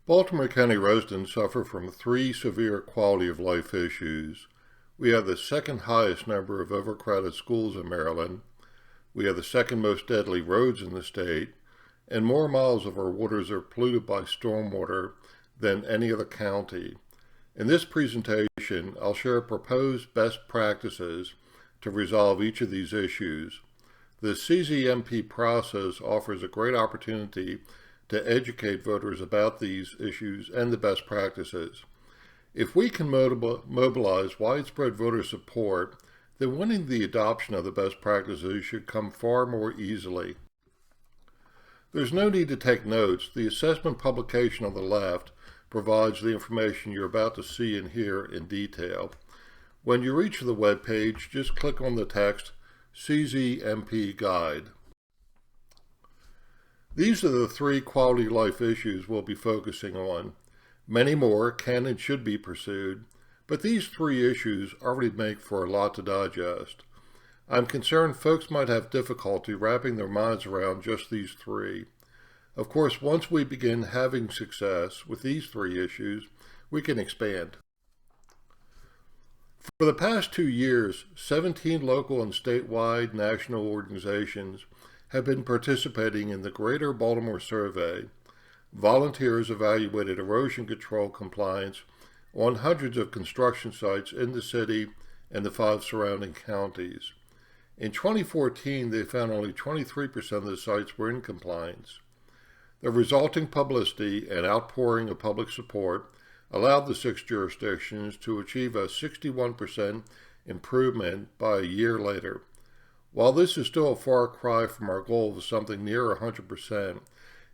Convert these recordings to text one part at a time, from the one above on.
Baltimore County residents suffer from three severe quality of life issues. We have the second highest number of overcrowded schools in Maryland. We have the second most deadly roads in the state, and more miles of our waters are polluted by stormwater than any other county. In this presentation, I'll share proposed best practices to resolve each of these issues. The CZMP process offers a great opportunity to educate voters about these issues and the best practices. If we can mobilize widespread voter support, then winning the adoption of the best practices should come far more easily. There's no need to take notes. The assessment publication on the left provides the information you're about to see and hear in detail. When you reach the web page, just click on the text CZMP Guide. These are the three quality life issues we'll be focusing on. Many more can and should be pursued, but these three issues already make for a lot to digest. I'm concerned folks might have difficulty wrapping their minds around just these three. Of course, once we begin having success with these three issues, we can expand. For the past 2 years, 17 local and statewide national organizations have been participating in the Greater Baltimore Survey. Volunteers evaluated erosion control compliance on hundreds of construction sites in the city and the 5 surrounding counties. In 2014, they found only 23% of the sites were in compliance. The resulting publicity and outpouring of public support allowed the 6 jurisdictions to achieve a 61% improvement by a year later. While this is still a far cry from our goal of something near 100%,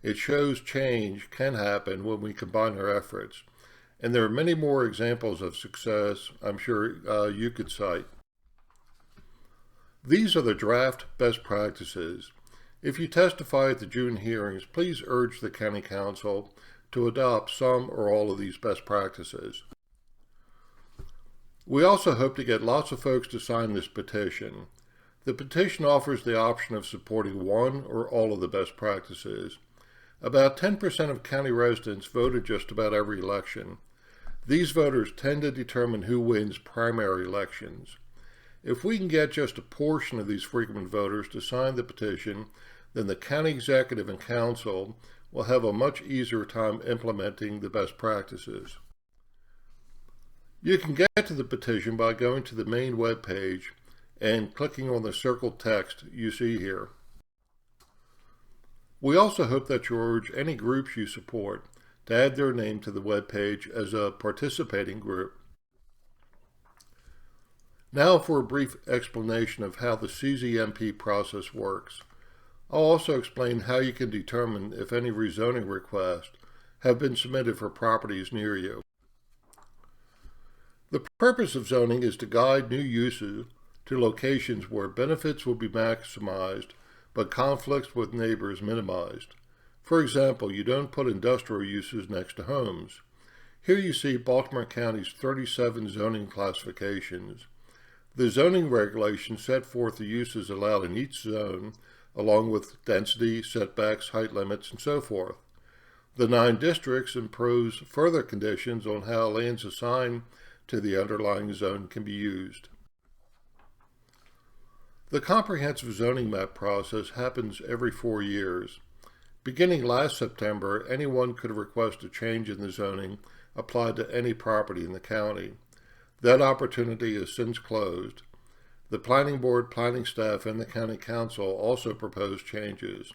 it shows change can happen when we combine our efforts. And there are many more examples of success I'm sure you could cite. These are the draft best practices. If you testify at the June hearings, please urge the County Council to adopt some or all of these best practices. We also hope to get lots of folks to sign this petition. The petition offers the option of supporting one or all of the best practices. About 10% of county residents voted just about every election. These voters tend to determine who wins primary elections. If we can get just a portion of these frequent voters to sign the petition, then the county executive and council will have a much easier time implementing the best practices. You can get to the petition by going to the main web page and clicking on the circled text you see here. We also hope that you urge any groups you support to add their name to the web page as a participating group. Now for a brief explanation of how the CZMP process works. I'll also explain how you can determine if any rezoning requests have been submitted for properties near you. The purpose of zoning is to guide new uses to locations where benefits will be maximized but conflicts with neighbors minimized. For example, you don't put industrial uses next to homes. Here you see Baltimore County's 37 zoning classifications. The zoning regulations set forth the uses allowed in each zone, along with density, setbacks, height limits, and so forth. The 9 districts impose further conditions on how lands assigned to the underlying zone can be used. The comprehensive zoning map process happens every 4 years. Beginning last September, anyone could request a change in the zoning applied to any property in the county. That opportunity has since closed. The Planning Board, planning staff, and the County Council also proposed changes.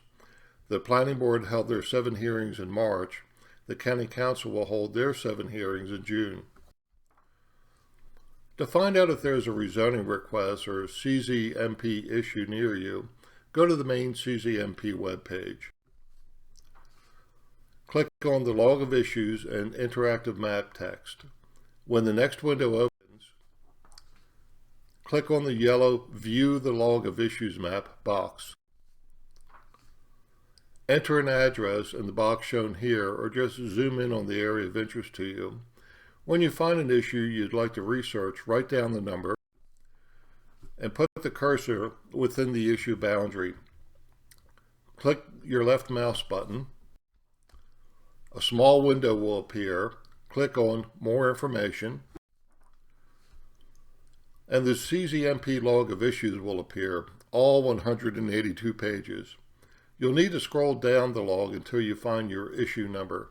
The Planning Board held their 7 hearings in March. The County Council will hold their 7 hearings in June. To find out if there is a rezoning request or a CZMP issue near you, go to the main CZMP webpage. Click on the Log of Issues and Interactive Map text. When the next window opens, click on the yellow View the Log of Issues map box. Enter an address in the box shown here, or just zoom in on the area of interest to you. When you find an issue you'd like to research, write down the number and put the cursor within the issue boundary. Click your left mouse button, A small window will appear. Click on More Information, and the CZMP log of issues will appear, all 182 pages. You'll need to scroll down the log until you find your issue number.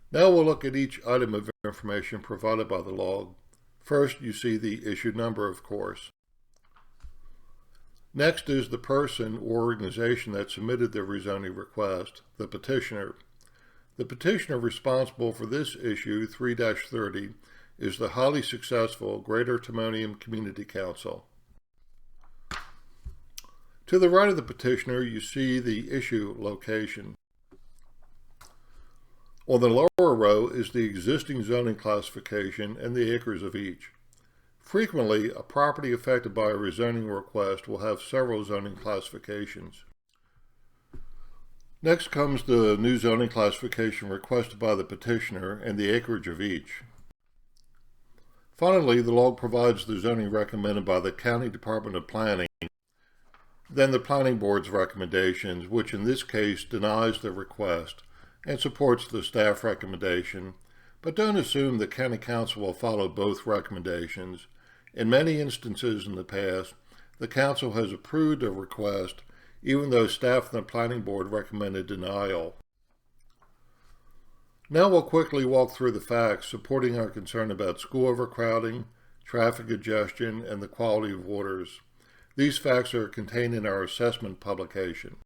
Now we'll look at each item of information provided by the log. First, you see the issue number, of course. Next is the person or organization that submitted the rezoning request, the petitioner. The petitioner responsible for this issue, 3-30, is the highly successful Greater Timonium Community Council. To the right of the petitioner, you see the issue location. On the lower row is the existing zoning classification and the acres of each. Frequently, a property affected by a rezoning request will have several zoning classifications. Next comes the new zoning classification requested by the petitioner and the acreage of each. Finally, the log provides the zoning recommended by the County Department of Planning, then the Planning Board's recommendations, which in this case denies the request and supports the staff recommendation, but don't assume the County Council will follow both recommendations. In many instances in the past, the Council has approved a request even though staff and the Planning Board recommended denial. Now we'll quickly walk through the facts supporting our concern about school overcrowding, traffic congestion, and the quality of waters. These facts are contained in our assessment publication.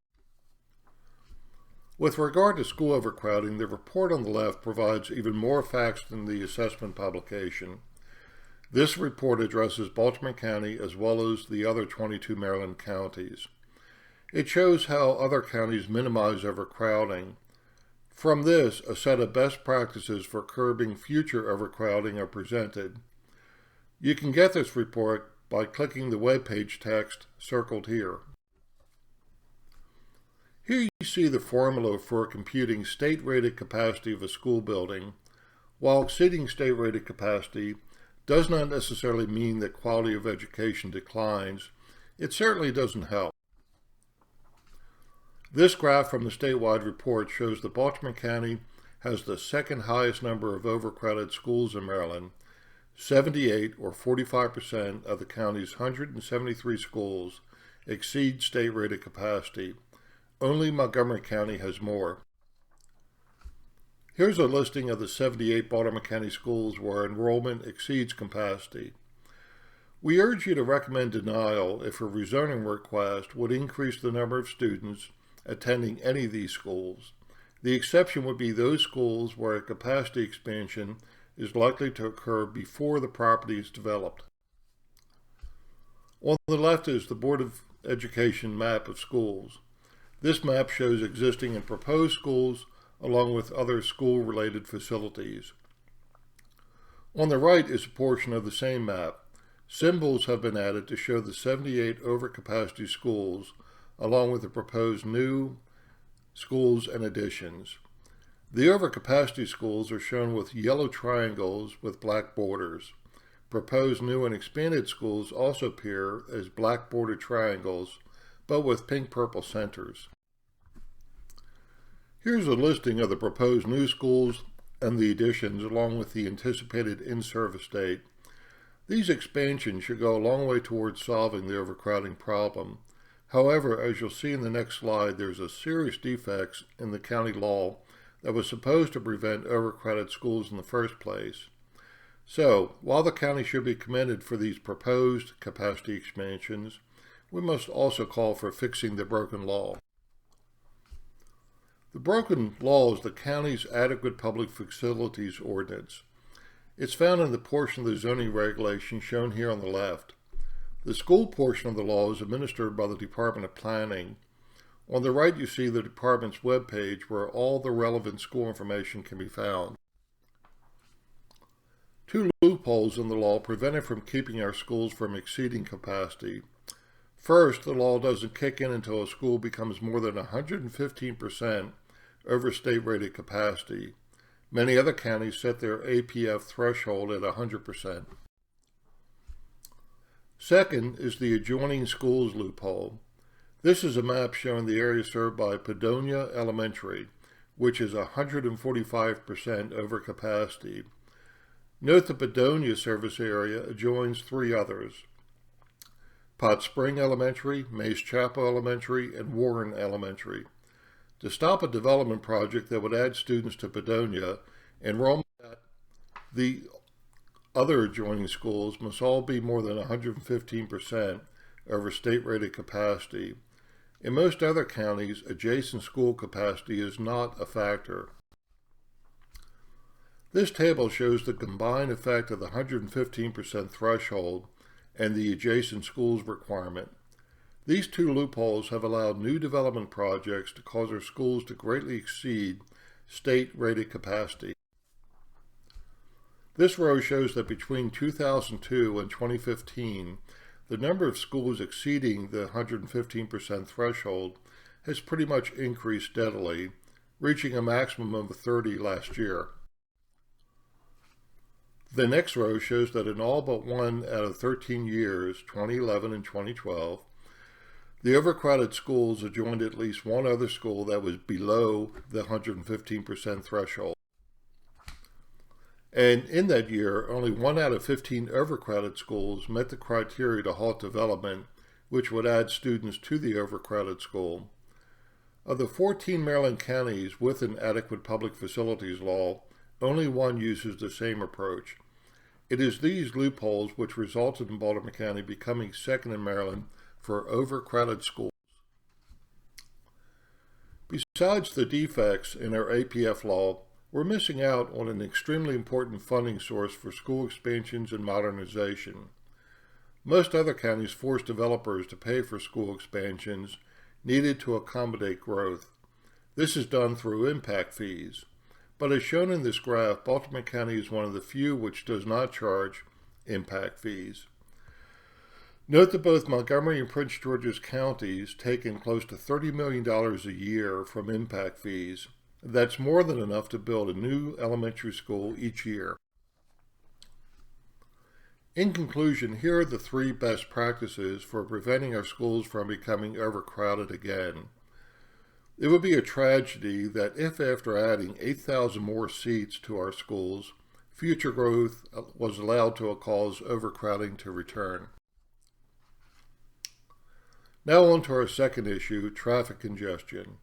With regard to school overcrowding, the report on the left provides even more facts than the assessment publication. This report addresses Baltimore County as well as the other 22 Maryland counties. It shows how other counties minimize overcrowding. From this, a set of best practices for curbing future overcrowding are presented. You can get this report by clicking the web page text circled here. Here you see the formula for computing state-rated capacity of a school building. While exceeding state-rated capacity does not necessarily mean that quality of education declines, it certainly doesn't help. This graph from the statewide report shows that Baltimore County has the second highest number of overcrowded schools in Maryland. 78 or 45% of the county's 173 schools exceed state-rated capacity. Only Montgomery County has more. Here's a listing of the 78 Baltimore County schools where enrollment exceeds capacity. We urge you to recommend denial if a rezoning request would increase the number of students attending any of these schools. The exception would be those schools where a capacity expansion is likely to occur before the property is developed. On the left is the Board of Education map of schools. This map shows existing and proposed schools along with other school-related facilities. On the right is a portion of the same map. Symbols have been added to show the 78 overcapacity schools along with the proposed new schools and additions. The overcapacity schools are shown with yellow triangles with black borders. Proposed new and expanded schools also appear as black bordered triangles, but with pink-purple centers. Here's a listing of the proposed new schools and the additions along with the anticipated in-service date. These expansions should go a long way towards solving the overcrowding problem. However, as you'll see in the next slide, there's a serious defects in the county law that was supposed to prevent overcrowded schools in the first place. So, while the county should be commended for these proposed capacity expansions, we must also call for fixing the broken law. The broken law is the county's Adequate Public Facilities Ordinance. It's found in the portion of the zoning regulation shown here on the left. The school portion of the law is administered by the Department of Planning. On the right, you see the department's webpage where all the relevant school information can be found. Two loopholes in the law prevent it from keeping our schools from exceeding capacity. First, the law doesn't kick in until a school becomes more than 115% over state-rated capacity. Many other counties set their APF threshold at 100%. Second is the adjoining schools loophole. This is a map showing the area served by Padonia Elementary, which is 145% over capacity. Note the Bedonia service area adjoins three others: Pot Spring Elementary, Mays Chapel Elementary, and Warren Elementary. To stop a development project that would add students to Bedonia, enrollment at the other adjoining schools must all be more than 115% over state-rated capacity. In most other counties, adjacent school capacity is not a factor. This table shows the combined effect of the 115% threshold and the adjacent schools requirement. These two loopholes have allowed new development projects to cause our schools to greatly exceed state-rated capacity. This row shows that between 2002 and 2015, the number of schools exceeding the 115% threshold has pretty much increased steadily, reaching a maximum of 30 last year. The next row shows that in all but one out of 13 years, 2011 and 2012, the overcrowded schools adjoined at least one other school that was below the 115% threshold. And in that year, only 1 out of 15 overcrowded schools met the criteria to halt development, which would add students to the overcrowded school. Of the 14 Maryland counties with an adequate public facilities law, only one uses the same approach. It is these loopholes which resulted in Baltimore County becoming second in Maryland for overcrowded schools. Besides the defects in our APF law, we're missing out on an extremely important funding source for school expansions and modernization. Most other counties force developers to pay for school expansions needed to accommodate growth. This is done through impact fees. But as shown in this graph, Baltimore County is one of the few which does not charge impact fees. Note that both Montgomery and Prince George's counties take in close to $30 million a year from impact fees. That's more than enough to build a new elementary school each year. In conclusion, here are the 3 best practices for preventing our schools from becoming overcrowded again. It would be a tragedy that if after adding 8,000 more seats to our schools, future growth was allowed to cause overcrowding to return. Now on to our second issue, traffic congestion.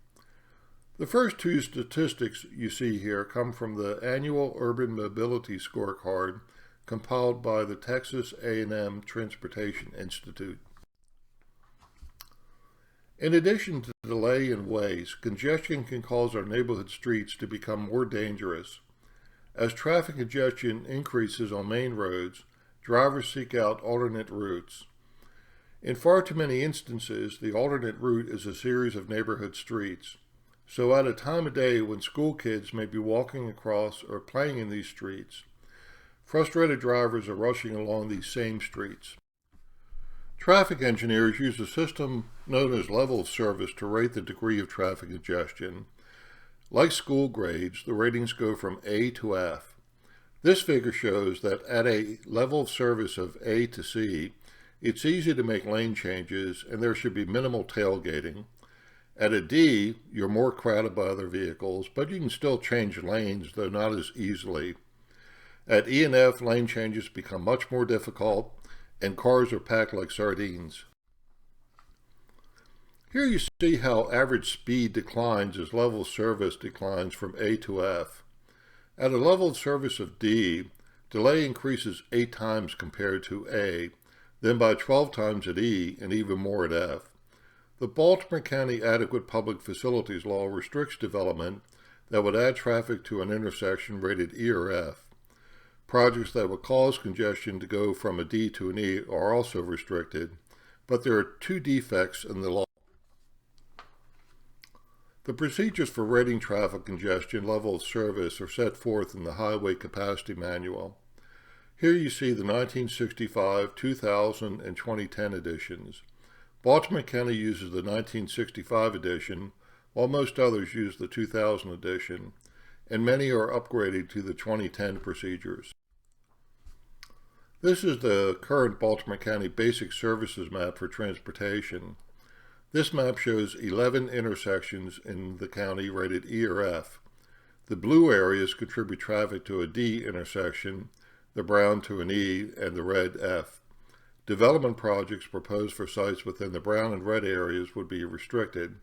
The first 2 statistics you see here come from the annual Urban Mobility Scorecard compiled by the Texas A&M Transportation Institute. In addition to delay and waste, congestion can cause our neighborhood streets to become more dangerous. As traffic congestion increases on main roads, drivers seek out alternate routes. In far too many instances, the alternate route is a series of neighborhood streets. So at a time of day when school kids may be walking across or playing in these streets, frustrated drivers are rushing along these same streets. Traffic engineers use a system known as level of service to rate the degree of traffic congestion. Like school grades, the ratings go from A to F. This figure shows that at a level of service of A to C, it's easy to make lane changes and there should be minimal tailgating. At a D, you're more crowded by other vehicles, but you can still change lanes, though not as easily. At E and F, lane changes become much more difficult, and cars are packed like sardines. Here you see how average speed declines as level of service declines from A to F. At a level of service of D, delay increases 8 times compared to A, then by 12 times at E, and even more at F. The Baltimore County Adequate Public Facilities Law restricts development that would add traffic to an intersection rated E or F. Projects that would cause congestion to go from a D to an E are also restricted, but there are 2 defects in the law. The procedures for rating traffic congestion level of service are set forth in the Highway Capacity Manual. Here you see the 1965, 2000, and 2010 editions. Baltimore County uses the 1965 edition, while most others use the 2000 edition, and many are upgraded to the 2010 procedures. This is the current Baltimore County Basic Services Map for transportation. This map shows 11 intersections in the county rated E or F. The blue areas contribute traffic to a D intersection, the brown to an E, and the red F. Development projects proposed for sites within the brown and red areas would be restricted.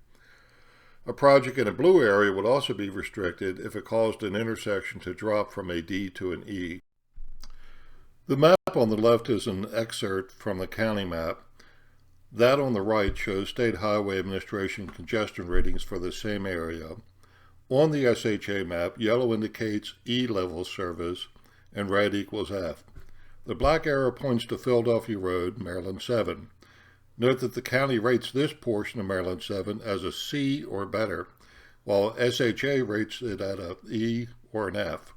A project in a blue area would also be restricted if it caused an intersection to drop from a D to an E. The map on the left is an excerpt from the county map. That on the right shows State Highway Administration congestion ratings for the same area. On the SHA map, yellow indicates E level service and red equals F. The black arrow points to Philadelphia Road, Maryland 7. Note that the county rates this portion of Maryland 7 as a C or better, while SHA rates it at an E or an F.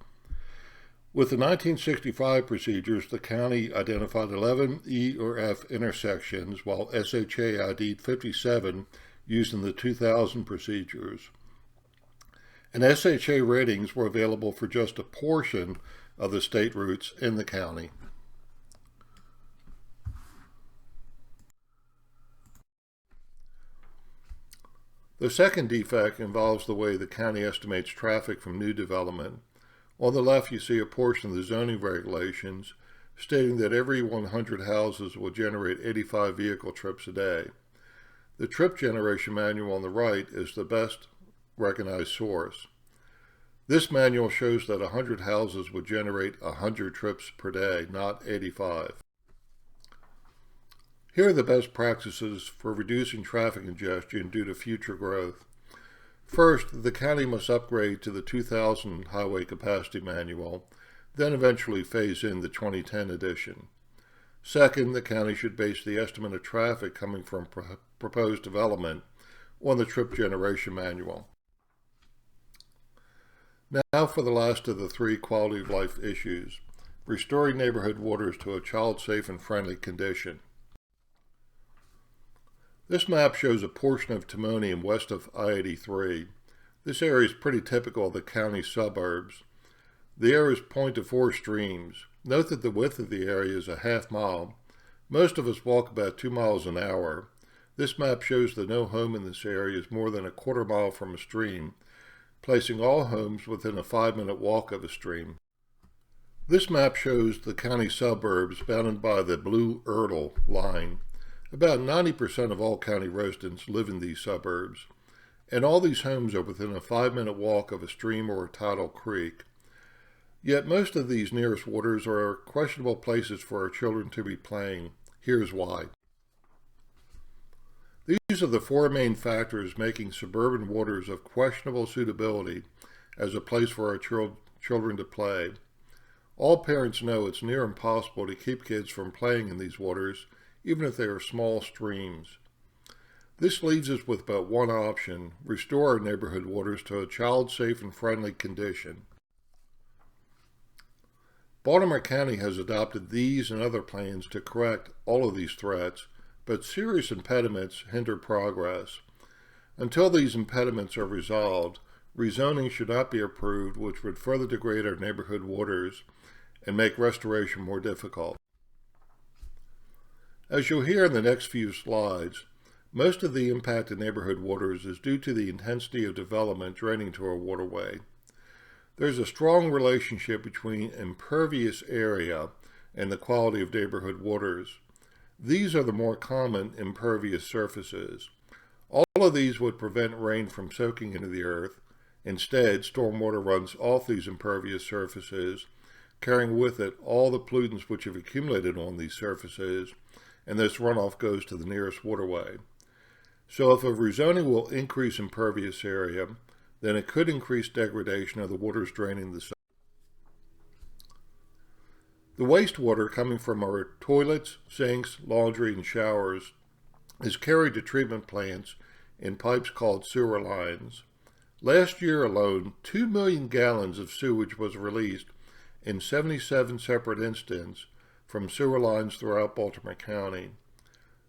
With the 1965 procedures, the county identified 11 E or F intersections, while SHA ID'd 57 using the 2000 procedures. And SHA ratings were available for just a portion of the state routes in the county. The second defect involves the way the county estimates traffic from new development. On the left, you see a portion of the zoning regulations stating that every 100 houses will generate 85 vehicle trips a day. The trip generation manual on the right is the best recognized source. This manual shows that 100 houses would generate 100 trips per day, not 85. Here are the best practices for reducing traffic congestion due to future growth. First, the county must upgrade to the 2000 Highway Capacity Manual, then eventually phase in the 2010 edition. Second, the county should base the estimate of traffic coming from proposed development on the Trip Generation Manual. Now for the last of the three quality of life issues, restoring neighborhood waters to a child-safe and friendly condition. This map shows a portion of Timonium west of I-83. This area is pretty typical of the county suburbs. The areas point to 4 streams. Note that the width of the area is a half mile. Most of us walk about 2 miles an hour. This map shows that no home in this area is more than a quarter mile from a stream, placing all homes within a 5-minute walk of a stream. This map shows the county suburbs bounded by the blue Erdl line. About 90% of all county residents live in these suburbs, and all these homes are within a 5-minute walk of a stream or a tidal creek. Yet most of these nearest waters are questionable places for our children to be playing. Here's why. These are the 4 main factors making suburban waters of questionable suitability as a place for our children to play. All parents know it's near impossible to keep kids from playing in these waters, even if they are small streams. This leaves us with but one option: restore our neighborhood waters to a child-safe and friendly condition. Baltimore County has adopted these and other plans to correct all of these threats, but serious impediments hinder progress. Until these impediments are resolved, rezoning should not be approved, which would further degrade our neighborhood waters and make restoration more difficult. As you'll hear in the next few slides, most of the impact of neighborhood waters is due to the intensity of development draining to our waterway. There's a strong relationship between impervious area and the quality of neighborhood waters. These are the more common impervious surfaces. All of these would prevent rain from soaking into the earth. Instead, stormwater runs off these impervious surfaces, carrying with it all the pollutants which have accumulated on these surfaces, and this runoff goes to the nearest waterway. So if a rezoning will increase impervious area, then it could increase degradation of the waters draining the site. The wastewater coming from our toilets, sinks, laundry, and showers is carried to treatment plants in pipes called sewer lines. Last year alone, 2 million gallons of sewage was released in 77 separate instances from sewer lines throughout Baltimore County.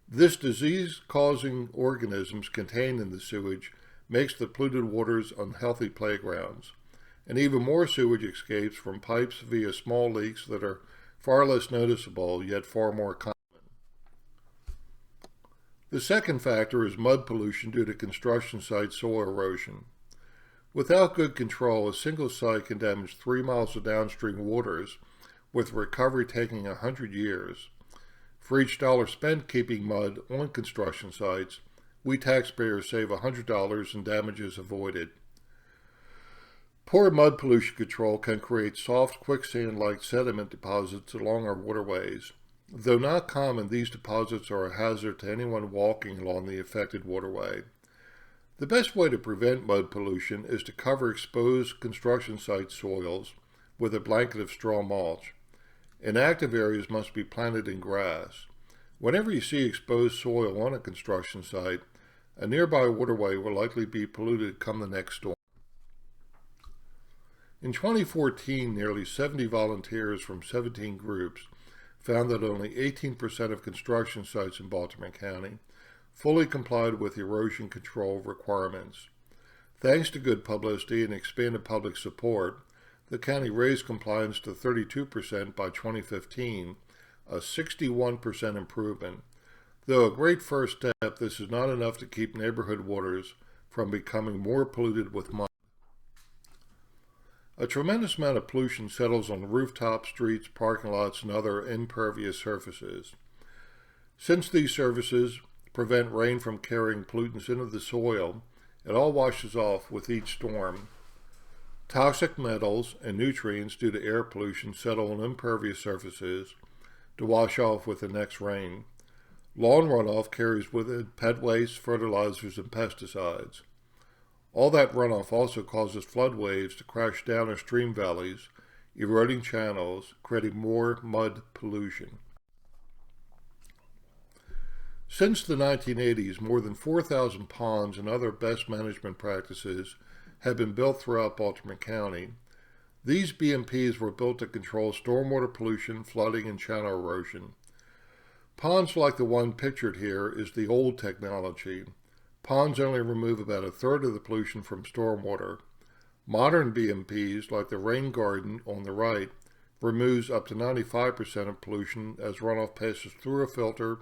This disease-causing organisms contained in the sewage makes the polluted waters unhealthy playgrounds, and even more sewage escapes from pipes via small leaks that are far less noticeable, yet far more common. The second factor is mud pollution due to construction site soil erosion. Without good control, a single site can damage 3 miles of downstream waters, with recovery taking 100 years. For each dollar spent keeping mud on construction sites, we taxpayers save $100 in damages avoided. Poor mud pollution control can create soft quicksand-like sediment deposits along our waterways. Though not common, these deposits are a hazard to anyone walking along the affected waterway. The best way to prevent mud pollution is to cover exposed construction site soils with a blanket of straw mulch. Inactive areas must be planted in grass. Whenever you see exposed soil on a construction site, a nearby waterway will likely be polluted come the next storm. In 2014, nearly 70 volunteers from 17 groups found that only 18% of construction sites in Baltimore County fully complied with erosion control requirements. Thanks to good publicity and expanded public support, the county raised compliance to 32% by 2015, a 61% improvement. Though a great first step, this is not enough to keep neighborhood waters from becoming more polluted with mud. A tremendous amount of pollution settles on rooftops, streets, parking lots, and other impervious surfaces. Since these surfaces prevent rain from carrying pollutants into the soil, it all washes off with each storm. Toxic metals and nutrients due to air pollution settle on impervious surfaces to wash off with the next rain. Lawn runoff carries with it pet waste, fertilizers, and pesticides. All that runoff also causes flood waves to crash down our stream valleys, eroding channels, creating more mud pollution. Since the 1980s, more than 4,000 ponds and other best management practices have been built throughout Baltimore County. These BMPs were built to control stormwater pollution, flooding, and channel erosion. Ponds like the one pictured here is the old technology. Ponds only remove about a third of the pollution from stormwater. Modern BMPs, like the rain garden on the right, removes up to 95% of pollution as runoff passes through a filter,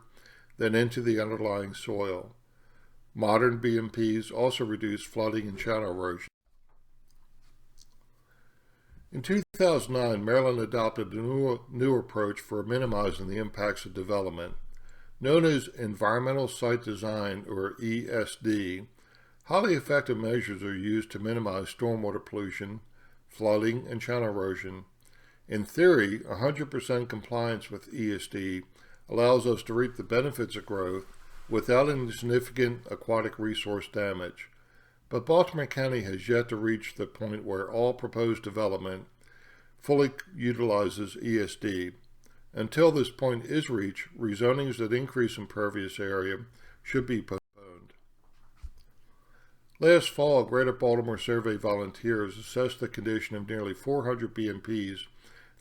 then into the underlying soil. Modern BMPs also reduce flooding and channel erosion. In 2009, Maryland adopted a new approach for minimizing the impacts of development. Known as Environmental Site Design, or ESD, highly effective measures are used to minimize stormwater pollution, flooding, and channel erosion. In theory, 100% compliance with ESD allows us to reap the benefits of growth without any significant aquatic resource damage. But Baltimore County has yet to reach the point where all proposed development fully utilizes ESD. Until this point is reached, rezonings that increase impervious area should be postponed. Last fall, Greater Baltimore Survey volunteers assessed the condition of nearly 400 BMPs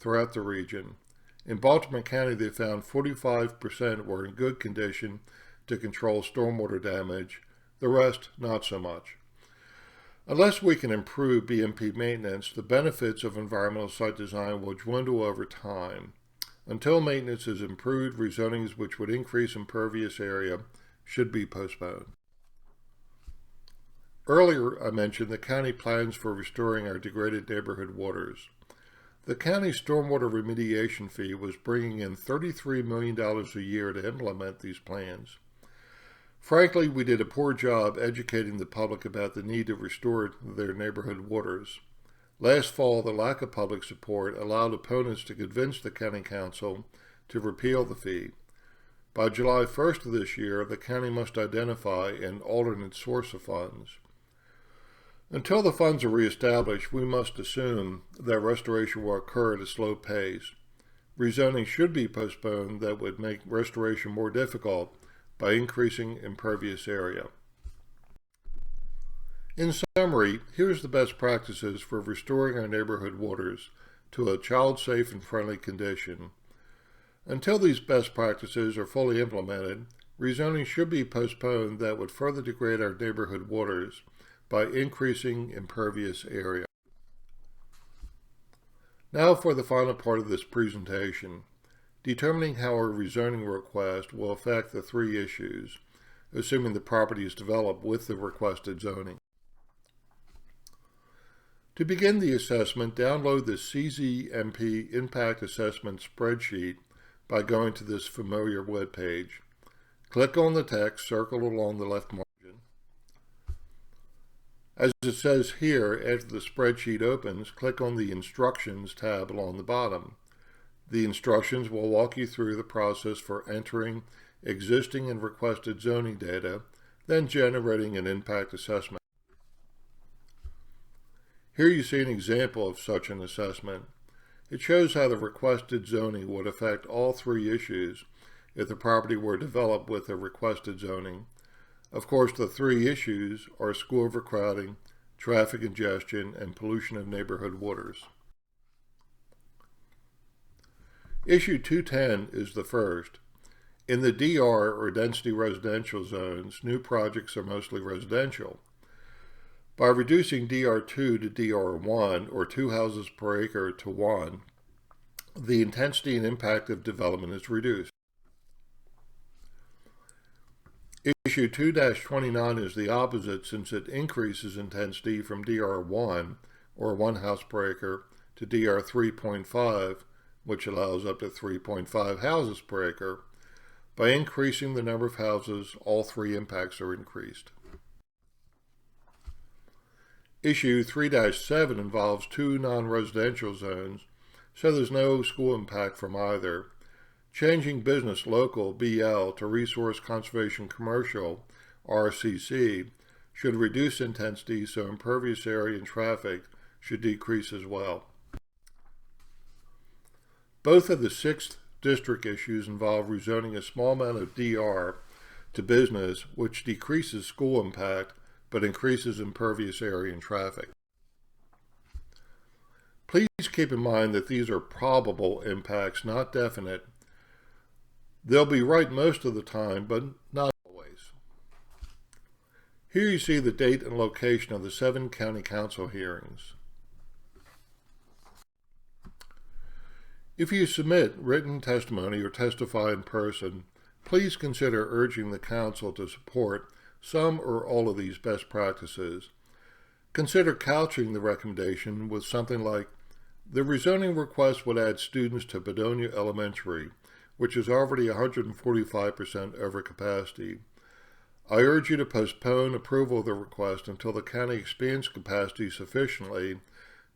throughout the region. In Baltimore County, they found 45% were in good condition to control stormwater damage, the rest not so much. Unless we can improve BMP maintenance, the benefits of environmental site design will dwindle over time. Until maintenance is improved, rezonings which would increase impervious area should be postponed. Earlier, I mentioned the county plans for restoring our degraded neighborhood waters. The county's stormwater remediation fee was bringing in $33 million a year to implement these plans. Frankly, we did a poor job educating the public about the need to restore their neighborhood waters. Last fall, the lack of public support allowed opponents to convince the county council to repeal the fee. By July 1st of this year, the county must identify an alternate source of funds. Until the funds are reestablished, we must assume that restoration will occur at a slow pace. Rezoning should be postponed that would make restoration more difficult by increasing impervious area. In summary, here's the best practices for restoring our neighborhood waters to a child-safe and friendly condition. Until these best practices are fully implemented, rezoning should be postponed that would further degrade our neighborhood waters by increasing impervious area. Now for the final part of this presentation, determining how our rezoning request will affect the three issues: assuming the property is developed with the requested zoning. To begin the assessment, download the CZMP Impact Assessment spreadsheet by going to this familiar web page. Click on the text circled along the left margin. As it says here, after the spreadsheet opens, click on the Instructions tab along the bottom. The instructions will walk you through the process for entering existing and requested zoning data, then generating an impact assessment. Here you see an example of such an assessment. It shows how the requested zoning would affect all three issues if the property were developed with the requested zoning. Of course, the three issues are school overcrowding, traffic congestion, and pollution of neighborhood waters. Issue 210 is the first. In the DR, or density residential zones, new projects are mostly residential. By reducing DR2 to DR1, or 2 houses per acre, to 1, the intensity and impact of development is reduced. Issue 2-29 is the opposite, since it increases intensity from DR1, or 1 house per acre, to DR3.5, which allows up to 3.5 houses per acre. By increasing the number of houses, all three impacts are increased. Issue 3-7 involves 2 non-residential zones, so there's no school impact from either. Changing business local, BL, to resource conservation commercial, RCC, should reduce intensity, so impervious area and traffic should decrease as well. Both of the 6th district issues involve rezoning a small amount of DR to business, which decreases school impact but increases impervious area and traffic. Please keep in mind that these are probable impacts, not definite. They'll be right most of the time, but not always. Here you see the date and location of the 7 county council hearings. If you submit written testimony or testify in person, please consider urging the council to support some or all of these best practices. Consider couching the recommendation with something like, the rezoning request would add students to Bedonia Elementary, which is already 145% over capacity. I urge you to postpone approval of the request until the county expands capacity sufficiently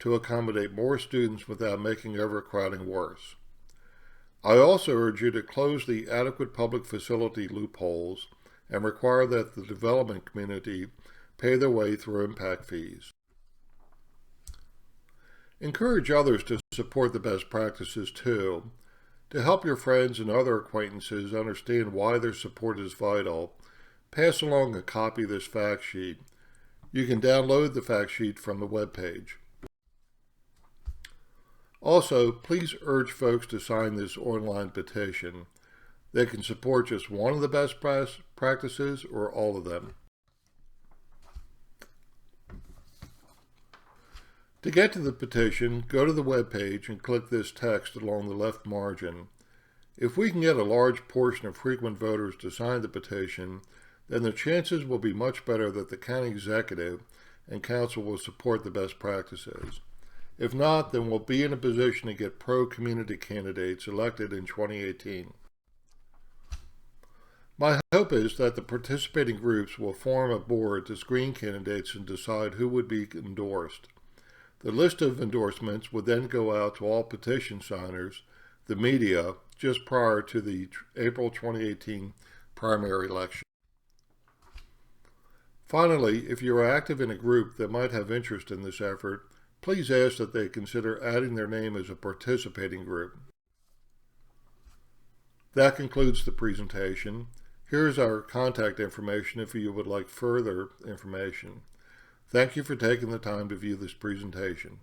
to accommodate more students without making overcrowding worse. I also urge you to close the adequate public facility loopholes and require that the development community pay their way through impact fees. Encourage others to support the best practices too. To help your friends and other acquaintances understand why their support is vital, pass along a copy of this fact sheet. You can download the fact sheet from the web page. Also, please urge folks to sign this online petition. They can support just one of the best practices or all of them. To get to the petition, go to the web page and click this text along the left margin. If we can get a large portion of frequent voters to sign the petition, then the chances will be much better that the county executive and council will support the best practices. If not, then we'll be in a position to get pro-community candidates elected in 2018. My hope is that the participating groups will form a board to screen candidates and decide who would be endorsed. The list of endorsements would then go out to all petition signers, the media, just prior to the April 2018 primary election. Finally, if you are active in a group that might have interest in this effort, please ask that they consider adding their name as a participating group. That concludes the presentation. Here's our contact information if you would like further information. Thank you for taking the time to view this presentation.